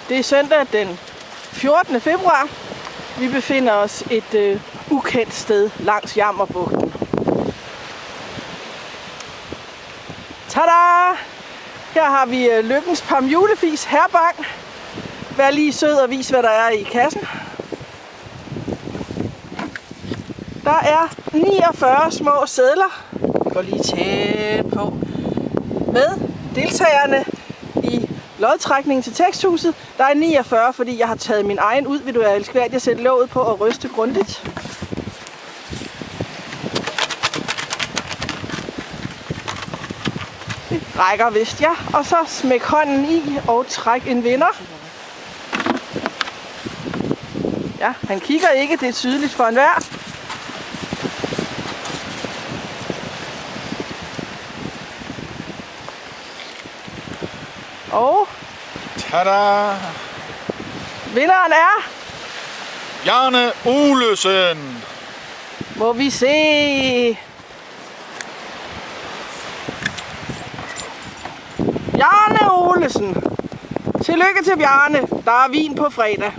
Det er søndag den 14. februar. Vi befinder os et ukendt sted langs Jammerbugten. Tada! Her har vi Lykkens Pam Julefis Herbang. Vær lige sød og vis, hvad der er i kassen. Der er 49 små sedler. Jeg går lige tæt på. Med deltagerne i lodtrækningen til teksthuset. Der er 49, fordi jeg har taget min egen ud. Vil du være elskværdig at sætte låget på og ryste grundigt? Det rækker vist, ja. Og så smæk hånden i og træk en vinder. Ja, han kigger ikke. Det er tydeligt for enhver. Og tada! Vinderen er Bjarne Olesen. Må vi se. Bjarne Olesen. Tillykke til Bjarne. Der er vin på fredag.